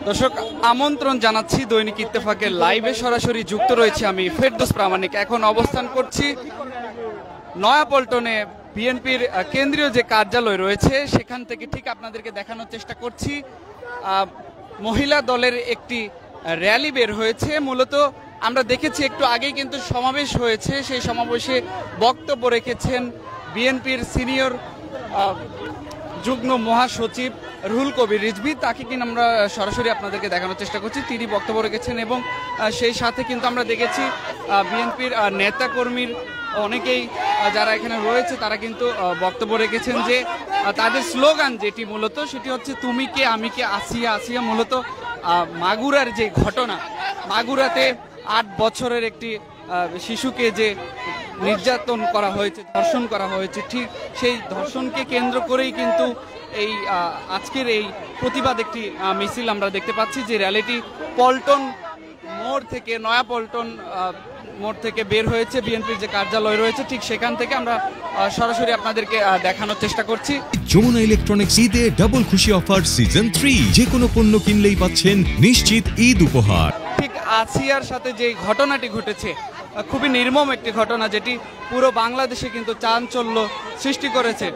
দর্শক আমন্ত্রণ জানাচ্ছি দৈনিক ইত্তেফাকের লাইভে সরাসরি যুক্ত রয়েছে আমি ফেরদৌস প্রামাণিক। এখন অবস্থান করছি নয়াপল্টনে বিএনপির কেন্দ্রীয় যে কার্যালয় রয়েছে সেখান থেকে ঠিক আপনাদেরকে দেখানোর চেষ্টা করছি। মহিলা দলের একটি র্যালি বের হয়েছে। মূলত আমরা দেখেছি একটু আগেই কিন্তু সমাবেশ হয়েছে, সেই সমাবেশে বক্তব্য রেখেছেন বিএনপির সিনিয়র যুগ্ম মহাসচিব রুহুল কবির রিজভী। তাকে কিন্তু আমরা সরাসরি আপনাদেরকে দেখানোর চেষ্টা করছি। তিনি বক্তব্য রেখেছেন এবং সেই সাথে কিন্তু আমরা দেখেছি বিএনপির নেতাকর্মীর অনেকেই যারা এখানে রয়েছে তারা কিন্তু বক্তব্য রেখেছেন যে তাদের স্লোগান যেটি মূলত সেটি হচ্ছে তুমি কে আমি কে আসিয়া আসিয়া। মূলত মাগুরার যে ঘটনা, মাগুরাতে 8 বছরের একটি শিশুকে যে নির্যাতন করা হয়েছে, ধর্ষণ করা হয়েছে, ঠিক সেই ধর্ষণকে কেন্দ্র করেই কিন্তু এই আজকের এই প্রতিবাদ একটি মিছিল আমরা দেখতে পাচ্ছি। যে র্যালিটি পল্টন মোড় থেকে, নয়াপল্টন মোড় থেকে বের হয়েছে, বিএনপির যে কার্যালয় রয়েছে ঠিক সেখান থেকে আমরা সরাসরি আপনাদেরকে দেখানোর চেষ্টা করছি। যমুনা ইলেকট্রনিক্স ঈদে ডাবল খুশি অফার সিজন 3, যে কোনো পণ্য কিনলেই পাচ্ছেন নিশ্চিত ঈদ উপহার। ঠিক আসিয়ার সাথে যে ঘটনাটি ঘটেছে, খুবই নির্মম একটি ঘটনা যেটি পুরো বাংলাদেশে কিন্তু চাঞ্চল্য সৃষ্টি করেছে।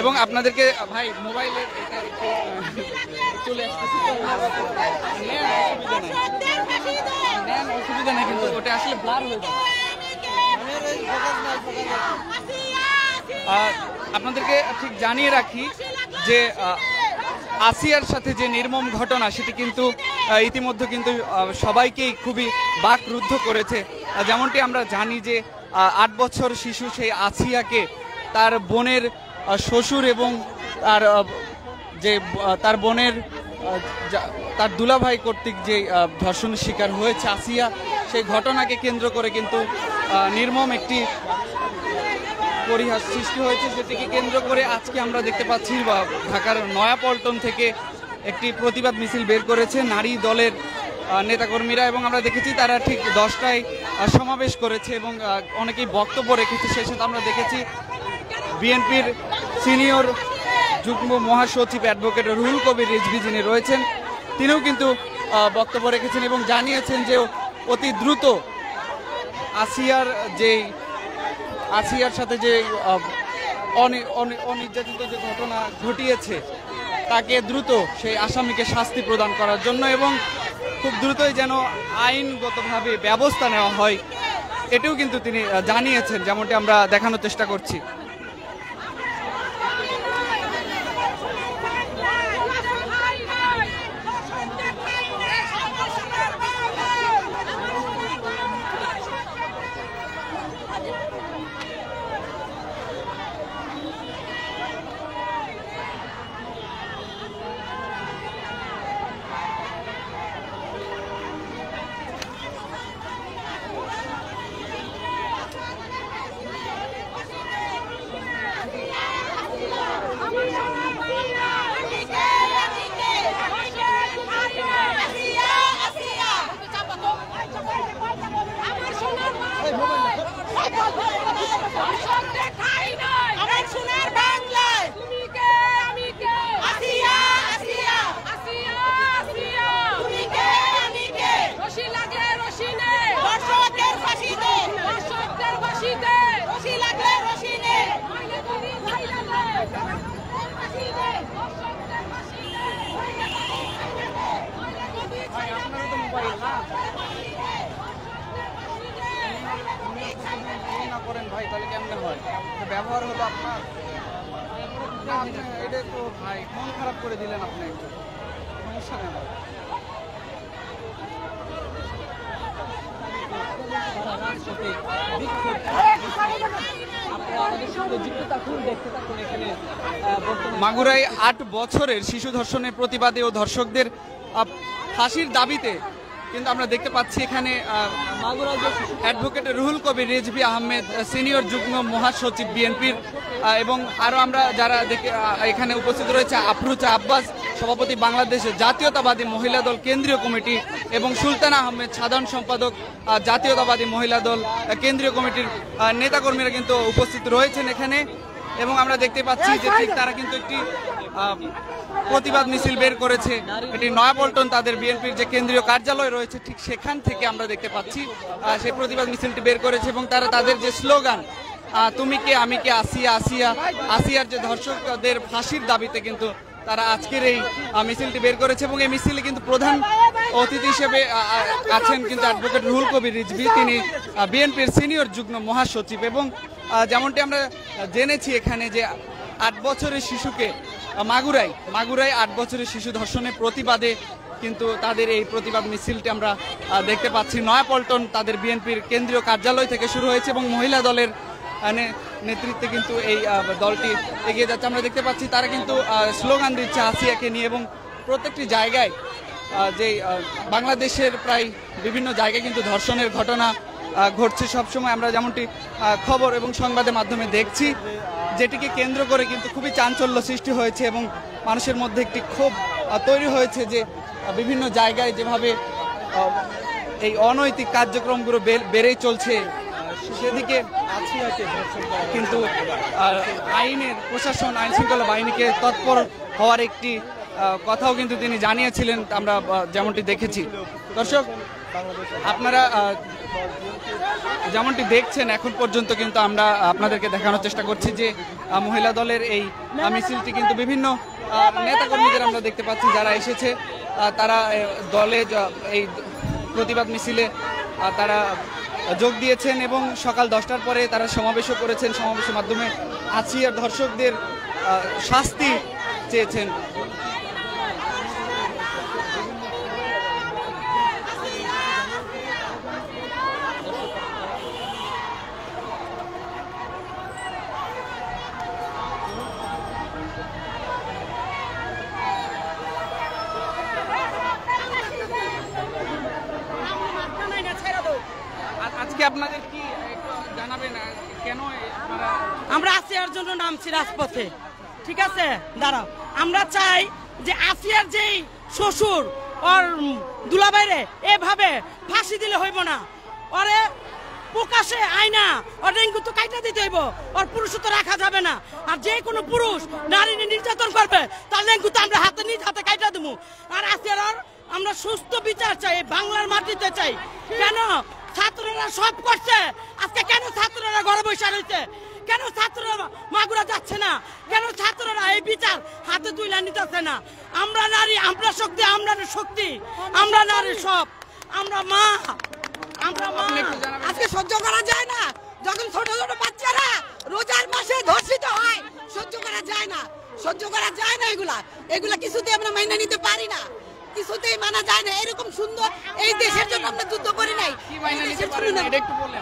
এবং আপনাদেরকে ভাই মোবাইলে চলে আসতেছে, অসুবিধা নেই, কিন্তু ওটা আসলে ব্লার হয়ে যাবে। আপনাদেরকে ঠিক জানিয়ে রাখি যে আসিয়ার সাথে যে নির্মম ঘটনা সেটি কিন্তু ইতিমধ্যে কিন্তু সবাইকেই খুবই বাকরুদ্ধ করেছে। যেমনটি আমরা জানি যে 8 বছর শিশু সেই আসিয়াকে তার বোনের শ্বশুর এবং তার বোনের তার দুলাভাই কর্তৃক যে ধর্ষণের শিকার হয়েছে আসিয়া, সেই ঘটনাকে কেন্দ্র করে কিন্তু নির্মম একটি পরিহাস সৃষ্টি হয়েছে। সেটিকে কেন্দ্র করে আজকে আমরা দেখতে পাচ্ছি ঢাকার নয়াপল্টন থেকে একটি প্রতিবাদ মিছিল বের করেছে নারী দলের নেতাকর্মীরা এবং আমরা দেখেছি তারা ঠিক 10টায় সমাবেশ করেছে এবং অনেকেই বক্তব্য রেখেছে। সেই সাথে আমরা দেখেছি বিএনপির সিনিয়র যুগ্ম মহাসচিব অ্যাডভোকেট রুহুল কবির রিজভী যিনি রয়েছেন তিনিও কিন্তু বক্তব্য রেখেছেন এবং জানিয়েছেন যে অতি দ্রুত আসিয়ার সাথে যে অনির্যাতিত যে ঘটনা ঘটিয়েছে তাকে দ্রুত সেই আসামিকে শাস্তি প্রদান করার জন্য এবং খুব দ্রুতই যেন আইনগতভাবে ব্যবস্থা নেওয়া হয়, এটিও কিন্তু তিনি জানিয়েছেন, যেমনটি আমরা দেখানোর চেষ্টা করছি। ভাই তাহলে কেমনে হয়? ব্যবহার হলো আপনার, এটা তো ভাই মন খারাপ করে দিলেন আপনি, একটু সমস্যা নেই। মাগুরায় 8 বছরের শিশু ধর্ষণের প্রতিবাদে ও ধর্ষকদের ফাঁসির দাবিতে কিন্তু আমরা দেখতে পাচ্ছি এখানে অ্যাডভোকেট রুহুল কবির রিজভী আহমেদ সিনিয়র যুগ্ম মহাসচিব বিএনপির এবং আরো আমরা যারা এখানে উপস্থিত রয়েছে আফরুজা আব্বাস সভাপতি বাংলাদেশ জাতীয়তাবাদী মহিলা দল কেন্দ্রীয় কমিটি এবং সুলতানা আহমেদ সাধারণ সম্পাদক জাতীয়তাবাদী মহিলা দল কেন্দ্রীয় কমিটির নেতাকর্মীরা কিন্তু উপস্থিত রয়েছেন এখানে এবং আমরা দেখতে পাচ্ছি যে ঠিক তারা কিন্তু একটি প্রতিবাদ মিছিল বের করেছে। এটি নয়াপল্টন তাদের বিএনপির যে কেন্দ্রীয় কার্যালয় রয়েছে ঠিক সেখান থেকে আমরা দেখতে পাচ্ছি সেই প্রতিবাদ মিছিলটি বের করেছে এবং তারা তাদের যে স্লোগান তুমি কে আমি কে আসিয়া আসিয়া আসিয়ার যে ধর্ষকদের ফাঁসির দাবিতে কিন্তু তারা আজকের এই মিছিলটি বের করেছে এবং এই মিছিলে কিন্তু প্রধান অতিথি হিসেবে আছেন কিন্তু অ্যাডভোকেট রুহুল কবির রিজভী, তিনি বিএনপির সিনিয়র যুগ্ম মহাসচিব এবং যেমনটি আমরা জেনেছি এখানে যে ৮ বছরের শিশুকে মাগুরায় ৮ বছরের শিশু ধর্ষণের প্রতিবাদে কিন্তু তাদের এই প্রতিবাদ মিছিলটি আমরা দেখতে পাচ্ছি নয়াপল্টন তাদের বিএনপির কেন্দ্রীয় কার্যালয় থেকে শুরু হয়েছে এবং মহিলা দলের নেতৃত্বে কিন্তু এই দলটি এগিয়ে যাচ্ছে। আমরা দেখতে পাচ্ছি তারা কিন্তু স্লোগান দিচ্ছে আসিয়াকে নিয়ে এবং প্রত্যেকটি জায়গায় যে বাংলাদেশের প্রায় বিভিন্ন জায়গায় কিন্তু ধর্ষণের ঘটনা ঘটছে সবসময় আমরা যেমনটি খবর এবং সংবাদের মাধ্যমে দেখছি, যেটিকে কেন্দ্র করে কিন্তু খুবই চাঞ্চল্য সৃষ্টি হয়েছে এবং মানুষের মধ্যে একটি ক্ষোভ তৈরি হয়েছে যে বিভিন্ন জায়গায় যেভাবে এই অনৈতিক কার্যক্রমগুলো বেড়েই চলছে সেদিকে কিন্তু আইনের প্রশাসন আইন শৃঙ্খলা বাহিনীকে তৎপর হওয়ার একটি কথাও কিন্তু তিনি জানিয়েছিলেন আমরা যেমনটি দেখেছি। দর্শক আপনারা যেমনটি দেখছেন এখন পর্যন্ত কিন্তু আমরা আপনাদেরকে দেখানোর চেষ্টা করছি যে মহিলা দলের এই মিছিলটি কিন্তু বিভিন্ন নেতাকর্মীদের আমরা দেখতে পাচ্ছি যারা এসেছে তারা দলে এই প্রতিবাদ মিছিলে তারা যোগ দিয়েছেন এবং সকাল 10টার পরে তারা সমাবেশও করেছেন। সমাবেশের মাধ্যমে আসিয়ার ধর্ষকদের শাস্তি চেয়েছেন। আজকে আপনাদের কি জানাবেন কেন আমরা আসিয়ার জন্য নামছি রাজপথে? ঠিক আছে, দাঁড়াও। আমরা চাই যে আসিয়ার যেই শ্বশুর ওর দুলাভাইরে এভাবে ফাঁসি দিলে হইব না, ওরে প্রকাশে আয়না ওর ডেঙ্গু তো কাইটা দিতে হইব, ওর পুরুষত্ব রাখা যাবে না। আর যে কোনো পুরুষ নারী নির্যাতন করবে তার ডেঙ্গু তো আমরা নিজ হাতে কাইটা দেবো। আর আসিয়ার আমরা সুস্থ বিচার চাই, বাংলার মাটিতে চাই। কেন ছাত্ররা সব করছে, আজকে কেন ছাত্ররা ঘরে বসে রয়েছে? কেন ছাত্ররা মাগুরা যাচ্ছে না? কেন ছাত্ররা এই বিচার হাতে তুলে নিতেছে না? আমরা নারী, আমরা শক্তি, আমরা শক্তি, আমরা নারী সব, আমরা মা, আমরা মা। আজকে সহ্য করা যায় না যখন ছোট ছোট বাচ্চারা রোজার মাসে ধর্ষিত হয়, সহ্য করা যায় না, সহ্য করা যায় না। এগুলা কিছুতেই আমরা মেনে নিতে পারি না, কিছুতেই মানা যায় না। এরকম সুন্দর এই দেশের জন্য আমরা যুদ্ধ করি নাই,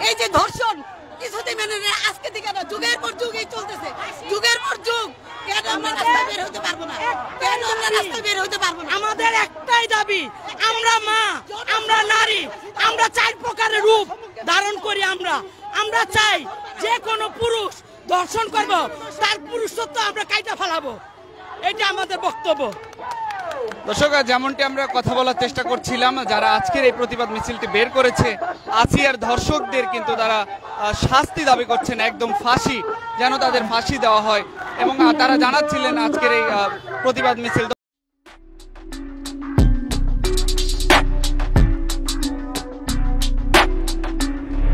এই যে ধর্ষণ কিছুতেই মেনে নেই। আজকে থেকে না, যুগের পর যুগ এই চলতেছে, যুগের পর যুগ। কেন আমরা রাস্তায় বের হতে পারবো না? কেন আমরা রাস্তায় বের হতে পারবো না? আমাদের একটাই দাবি, আমরা মা, আমরা নারী, আমরা 4 প্রকারের রূপ ধারণ করি। আমরা চাই যে কোনো পুরুষ দর্শন করব তার পুরুষত্ব আমরা কাইটা ফেলাবো, এটা আমাদের বক্তব্য। দর্শক যেমনটি আমরা কথা বলার চেষ্টা করছিলাম, যারা আজকের এই প্রতিবাদ মিছিলটি বের করেছে আসিয়ার ধর্ষকদের কিন্তু তারা শাস্তি দাবি করছেন, একদম ফাঁসি, যেন তাদের ফাঁসি দেওয়া হয় এবং তারা জানাচ্ছিলেন আজকের এই প্রতিবাদ মিছিল